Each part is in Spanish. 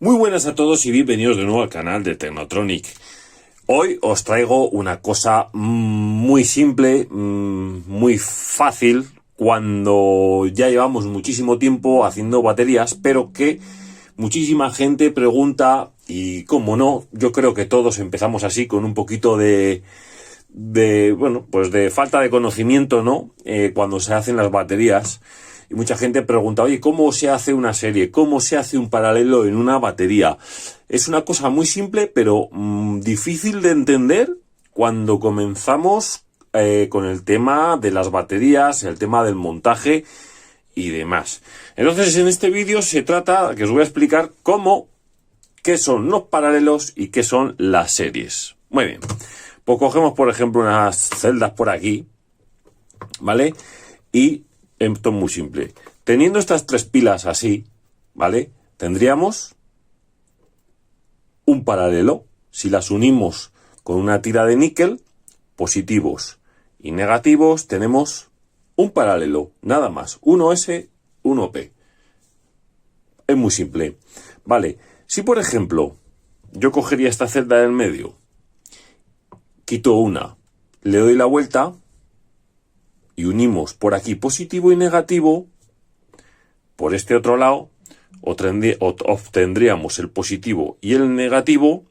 Muy buenas a todos y bienvenidos de nuevo al canal de Technotronic. Hoy os traigo una cosa muy simple, muy fácil, cuando ya llevamos muchísimo tiempo haciendo baterías, pero que muchísima gente pregunta, y cómo no, yo creo que todos empezamos así, con un poquito de falta de conocimiento, ¿no? Cuando se hacen las baterías. Y mucha gente pregunta, oye, ¿cómo se hace una serie? ¿Cómo se hace un paralelo en una batería? Es una cosa muy simple, pero difícil de entender cuando comenzamos con el tema de las baterías, el tema del montaje y demás. Entonces, en este vídeo se trata, que os voy a explicar qué son los paralelos y qué son las series. Muy bien. Pues cogemos, por ejemplo, unas celdas por aquí, ¿vale? Y esto es muy simple. Teniendo estas tres pilas así, ¿vale? Tendríamos un paralelo. Si las unimos con una tira de níquel, positivos y negativos, tenemos un paralelo, nada más. 1S, 1P. Es muy simple. Vale, si por ejemplo yo cogería esta celda del medio, quito una, le doy la vuelta y unimos por aquí positivo y negativo, por este otro lado obtendríamos el positivo y el negativo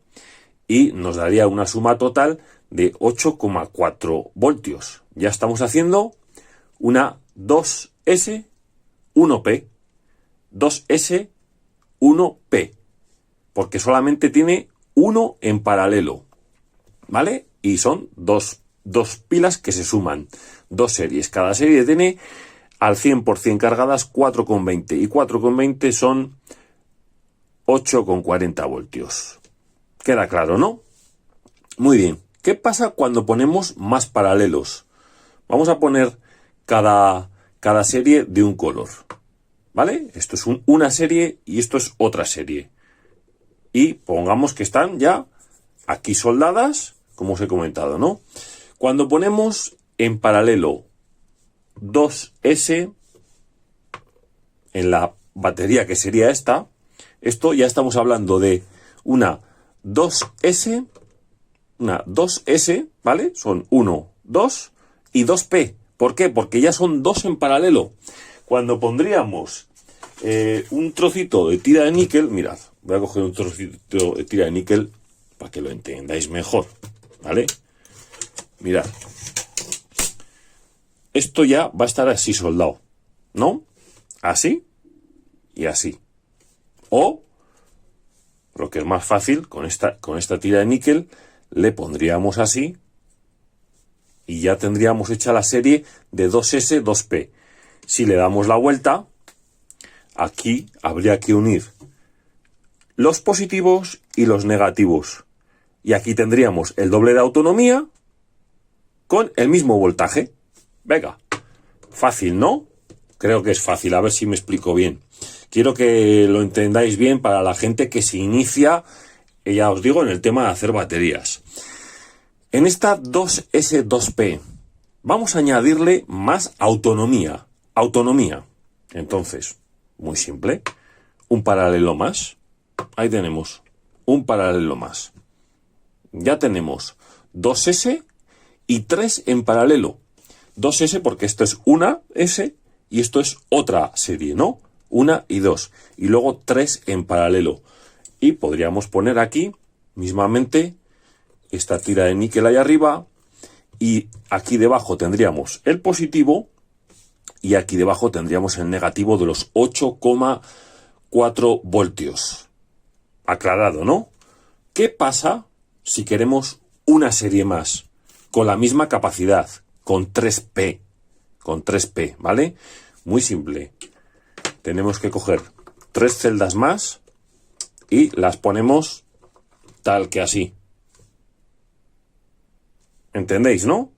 y nos daría una suma total de 8,4 voltios. Ya estamos haciendo una 2S, 1P. 2S, 1P. Porque solamente tiene uno en paralelo, ¿vale? Y son dos pilas que se suman, dos series. Cada serie tiene al 100% cargadas 4,20 y 4,20 son 8,40 voltios. Queda claro, ¿no? Muy bien. ¿Qué pasa cuando ponemos más paralelos? Vamos a poner cada serie de un color, ¿vale? Esto es una serie y esto es otra serie. Y pongamos que están ya aquí soldadas, como os he comentado, ¿no? Cuando ponemos en paralelo 2S en la batería, que sería esto ya estamos hablando de una 2S, ¿vale? Son 1, 2 y 2P. ¿Por qué? Porque ya son dos en paralelo. Cuando pondríamos un trocito de tira de níquel, mirad, voy a coger un trocito de tira de níquel para que lo entendáis mejor, ¿vale? Mirad. Esto ya va a estar así soldado, ¿no? Así y así. O, lo que es más fácil, con esta tira de níquel, le pondríamos así y ya tendríamos hecha la serie de 2S, 2P. Si le damos la vuelta, aquí habría que unir los positivos y los negativos. Y aquí tendríamos el doble de autonomía con el mismo voltaje. Venga, fácil, ¿no? Creo que es fácil, a ver si me explico bien. Quiero que lo entendáis bien para la gente que se inicia, ya os digo, en el tema de hacer baterías. En esta 2S, 2P vamos a añadirle más autonomía. Entonces, muy simple, un paralelo más. Ahí tenemos un paralelo más. Ya tenemos 2S y 3 en paralelo. 2S porque esto es una S y esto es otra serie, ¿no? 1 y 2. Y luego 3 en paralelo. Y podríamos poner aquí, mismamente, esta tira de níquel ahí arriba. Y aquí debajo tendríamos el positivo. Y aquí debajo tendríamos el negativo de los 8,4 voltios. Aclarado, ¿no? ¿Qué pasa si queremos una serie más con la misma capacidad, con 3P, ¿vale? Muy simple. Tenemos que coger 3 celdas más y las ponemos tal que así. ¿Entendéis, no?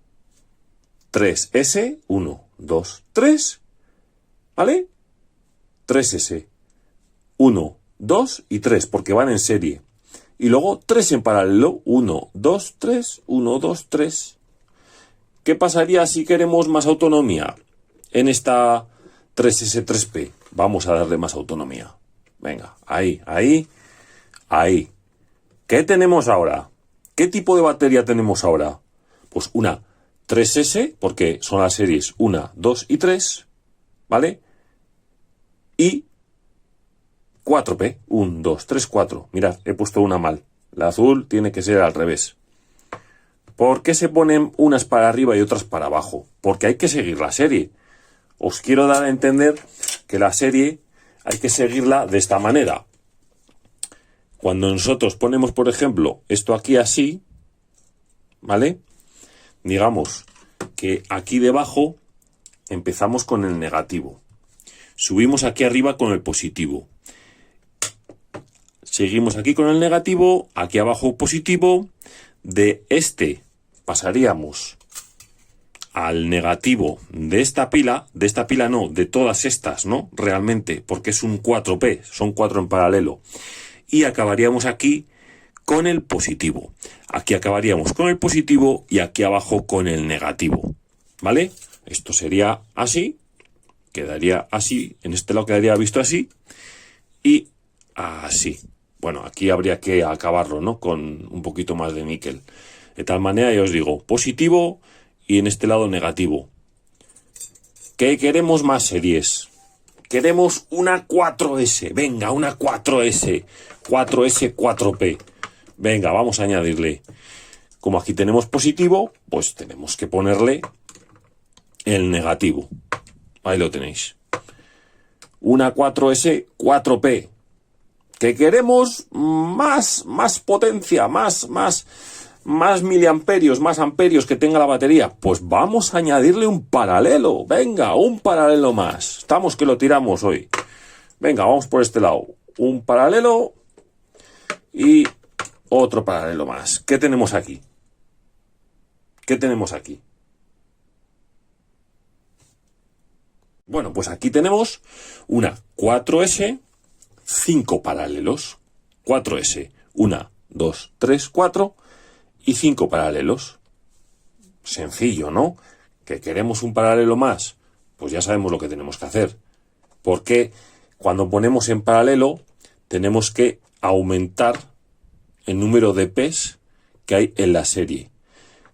3S, 1, 2, 3, ¿vale? 3S, 1, 2 y 3, porque van en serie. Y luego 3 en paralelo, 1, 2, 3, 1, 2, 3. ¿Qué pasaría si queremos más autonomía en esta 3S, 3P? Vamos a darle más autonomía. Venga, ahí. Ahí. ¿Qué tenemos ahora? ¿Qué tipo de batería tenemos ahora? Pues una 3S, porque son las series 1, 2 y 3, ¿vale? Y 4P, 1, 2, 3, 4. Mirad, he puesto una mal. La azul tiene que ser al revés. ¿Por qué se ponen unas para arriba y otras para abajo? Porque hay que seguir la serie. Os quiero dar a entender que la serie hay que seguirla de esta manera. Cuando nosotros ponemos, por ejemplo, esto aquí así, ¿vale? Digamos que aquí debajo empezamos con el negativo. Subimos aquí arriba con el positivo. Seguimos aquí con el negativo, aquí abajo positivo. De este pasaríamos al negativo de esta pila no, de todas estas, ¿no? Realmente, porque es un 4P, son 4 en paralelo. Y acabaríamos aquí con el positivo. Aquí acabaríamos con el positivo y aquí abajo con el negativo, ¿vale? Esto sería así, quedaría así, en este lado quedaría visto así y así. Bueno, aquí habría que acabarlo, ¿no? Con un poquito más de níquel. De tal manera, ya os digo, positivo y en este lado negativo. ¿Qué queremos más series? Queremos una 4S. Venga, una 4S. 4S, 4P. Venga, vamos a añadirle. Como aquí tenemos positivo, pues tenemos que ponerle el negativo. Ahí lo tenéis. Una 4S, 4P. Que queremos más potencia, más miliamperios, más amperios que tenga la batería, pues vamos a añadirle un paralelo. Venga, un paralelo más. Estamos que lo tiramos hoy. Venga, vamos por este lado. Un paralelo y otro paralelo más. ¿Qué tenemos aquí? ¿Qué tenemos aquí? Bueno, pues aquí tenemos una 4S, 5 paralelos. 4S, 1, 2, 3, 4 y 5 paralelos. Sencillo, ¿no? ¿Que queremos un paralelo más? Pues ya sabemos lo que tenemos que hacer. Porque cuando ponemos en paralelo tenemos que aumentar el número de P's que hay en la serie.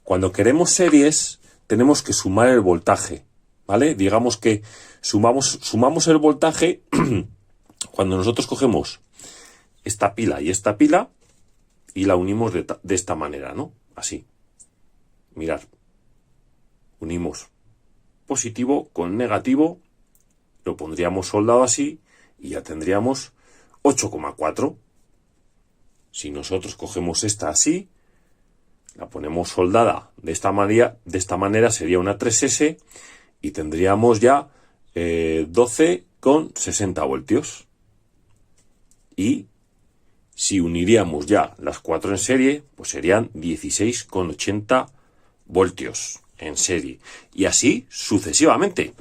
Cuando queremos series tenemos que sumar el voltaje, ¿vale? Digamos que sumamos el voltaje cuando nosotros cogemos esta pila y la unimos de esta manera, ¿no? Así. Mirad. Unimos positivo con negativo, lo pondríamos soldado así y ya tendríamos 8,4. Si nosotros cogemos esta así, la ponemos soldada de esta manera sería una 3S y tendríamos ya 12,60 voltios. Y si uniríamos ya las 4 en serie, pues serían 16,80 voltios en serie. Y así sucesivamente,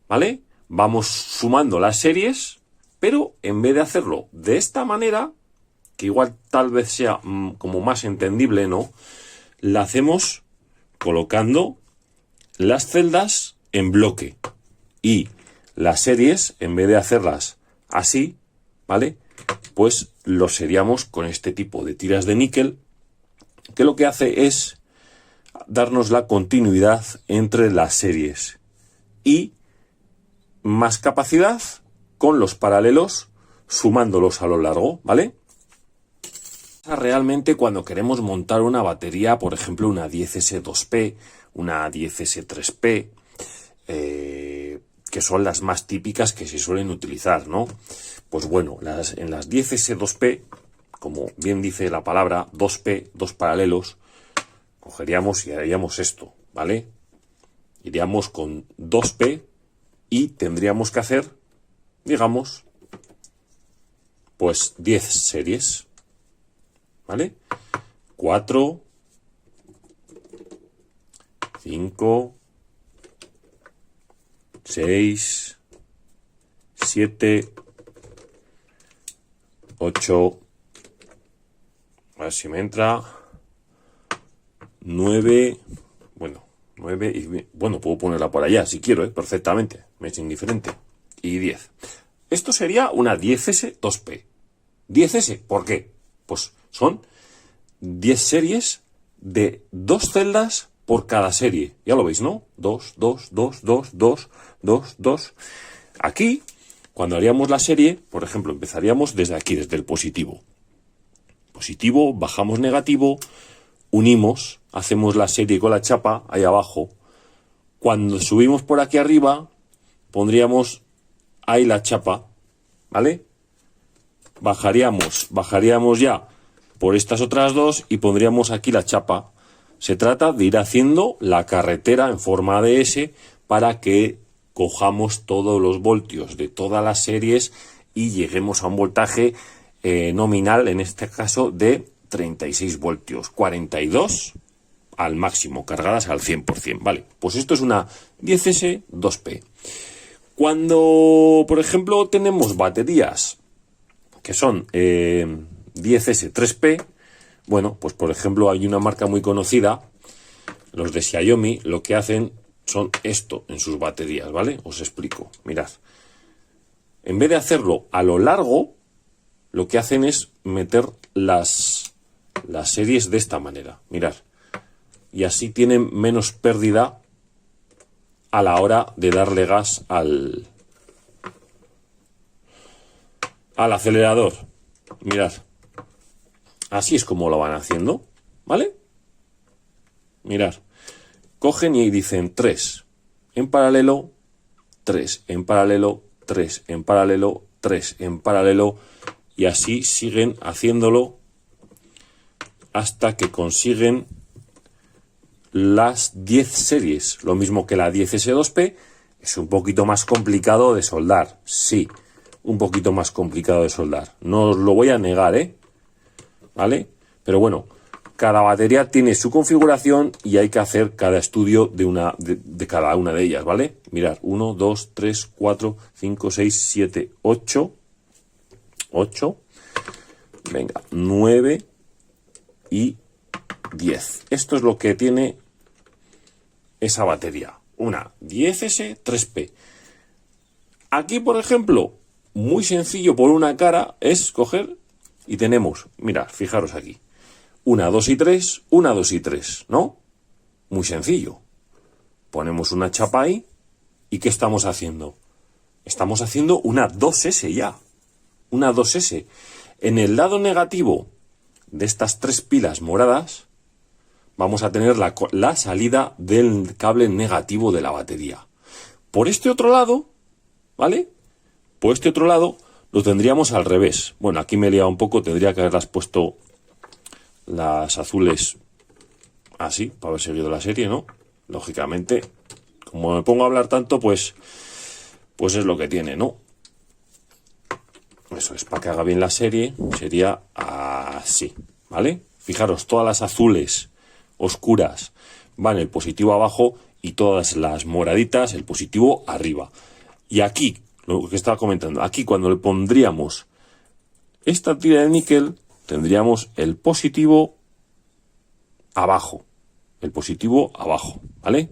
¿vale? Vamos sumando las series, pero en vez de hacerlo de esta manera, que igual tal vez sea como más entendible, ¿no? La hacemos colocando las celdas en bloque. Y las series, en vez de hacerlas así, ¿vale? Pues lo seríamos con este tipo de tiras de níquel, que lo que hace es darnos la continuidad entre las series y más capacidad con los paralelos sumándolos a lo largo, ¿vale? Realmente cuando queremos montar una batería, por ejemplo una 10S2P, una 10S3P, que son las más típicas que se suelen utilizar, ¿no? Pues bueno, en las 10S2P, como bien dice la palabra, 2P, dos paralelos, cogeríamos y haríamos esto, ¿vale? Iríamos con 2P y tendríamos que hacer, digamos, pues 10 series, ¿vale? 4, 5, 6, 7, 8, a ver si me entra, 9, bueno, 9 y, bueno, puedo ponerla por allá si quiero, perfectamente, me es indiferente, y 10. Esto sería una 10S2P. 10S, ¿por qué? Pues son 10 series de 2 celdas por cada serie. Ya lo veis, ¿no? 2, 2, 2, 2, 2, 2, 2. Aquí, cuando haríamos la serie, por ejemplo, empezaríamos desde aquí, desde el positivo. Positivo, bajamos negativo, unimos, hacemos la serie con la chapa ahí abajo. Cuando subimos por aquí arriba, pondríamos ahí la chapa, ¿vale? Bajaríamos ya por estas otras dos y pondríamos aquí la chapa. Se trata de ir haciendo la carretera en forma de S para que cojamos todos los voltios de todas las series y lleguemos a un voltaje nominal, en este caso de 36 voltios, 42 al máximo, cargadas al 100%, ¿vale? Pues esto es una 10S 2P. Cuando, por ejemplo, tenemos baterías que son 10S 3P, bueno, pues por ejemplo hay una marca muy conocida, los de Xiaomi, lo que hacen son esto en sus baterías, ¿vale? Os explico, mirad. En vez de hacerlo a lo largo, lo que hacen es meter las series de esta manera, mirad. Y así tienen menos pérdida a la hora de darle gas al acelerador. Mirad. Así es como lo van haciendo, ¿vale? Mirad. Cogen y dicen 3 en paralelo, 3 en paralelo, 3 en paralelo, 3 en paralelo, y así siguen haciéndolo hasta que consiguen las 10 series. Lo mismo que la 10S2P, es un poquito más complicado de soldar, sí, un poquito más complicado de soldar, no os lo voy a negar, ¿vale? Pero bueno, cada batería tiene su configuración y hay que hacer cada estudio de cada una de ellas, ¿vale? Mirad, 1, 2, 3, 4, 5, 6, 7, 8, venga, 9 y 10. Esto es lo que tiene esa batería, una 10S 3P. Aquí, por ejemplo, muy sencillo por una cara es coger y tenemos, mirad, fijaros aquí, una 2 y 3, una 2 y 3, ¿no? Muy sencillo. Ponemos una chapa ahí y ¿qué estamos haciendo? Estamos haciendo una 2S ya, una 2S. En el lado negativo de estas 3 pilas moradas vamos a tener la salida del cable negativo de la batería. Por este otro lado, ¿vale? Por este otro lado lo tendríamos al revés. Bueno, aquí me he liado un poco, tendría que haberlas puesto las azules así, para haber seguido la serie, ¿no? Lógicamente, como me pongo a hablar tanto, pues es lo que tiene, ¿no? Eso es, para que haga bien la serie, sería así, ¿vale? Fijaros, todas las azules oscuras van el positivo abajo y todas las moraditas el positivo arriba. Y aquí, lo que estaba comentando, aquí cuando le pondríamos esta tira de níquel, tendríamos el positivo abajo, ¿vale?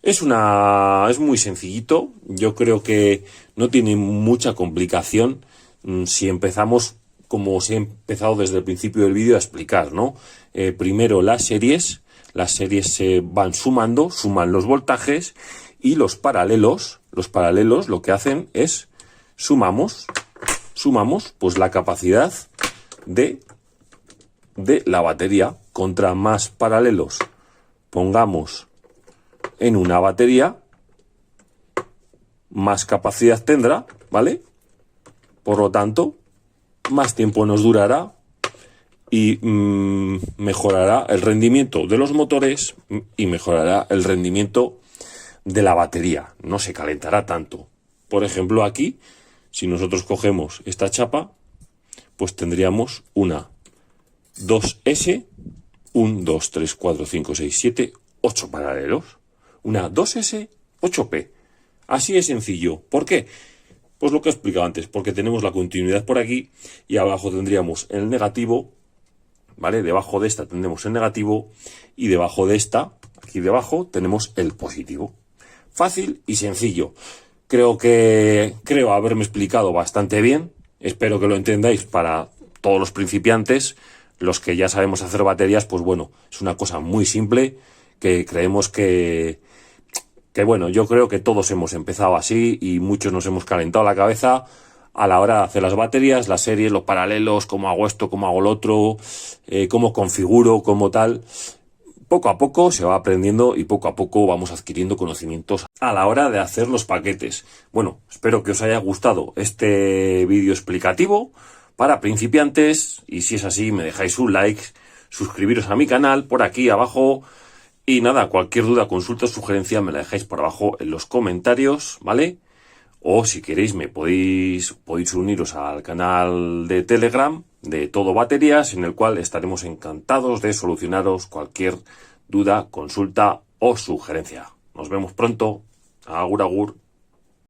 Es muy sencillito, yo creo que no tiene mucha complicación si empezamos como os he empezado desde el principio del vídeo a explicar, ¿no? Primero las series se van sumando, suman los voltajes, y los paralelos lo que hacen es sumamos pues la capacidad de la batería. Contra más paralelos pongamos en una batería, más capacidad tendrá, ¿vale? Por lo tanto, más tiempo nos durará y mejorará el rendimiento de los motores y mejorará el rendimiento de la batería. No se calentará tanto. Por ejemplo, aquí, si nosotros cogemos esta chapa, pues tendríamos una 2S, 1, 2, 3, 4, 5, 6, 7, 8 paralelos. Una 2S 8P. Así de sencillo. ¿Por qué? Pues lo que he explicado antes, porque tenemos la continuidad por aquí y abajo tendríamos el negativo, ¿vale? Debajo de esta tendremos el negativo y debajo de esta, aquí debajo, tenemos el positivo. Fácil y sencillo. Creo haberme explicado bastante bien. Espero que lo entendáis para todos los principiantes, los que ya sabemos hacer baterías, pues bueno, es una cosa muy simple que creemos que bueno, yo creo que todos hemos empezado así y muchos nos hemos calentado la cabeza a la hora de hacer las baterías, las series, los paralelos, cómo hago esto, cómo hago lo otro, cómo configuro, cómo tal. Poco a poco se va aprendiendo y poco a poco vamos adquiriendo conocimientos a la hora de hacer los paquetes. Bueno, espero que os haya gustado este vídeo explicativo para principiantes y si es así me dejáis un like, suscribiros a mi canal por aquí abajo y nada, cualquier duda, consulta o sugerencia me la dejáis por abajo en los comentarios, ¿vale? O si queréis podéis uniros al canal de Telegram de Todo Baterías, en el cual estaremos encantados de solucionaros cualquier duda, consulta o sugerencia. Nos vemos pronto. Agur, agur.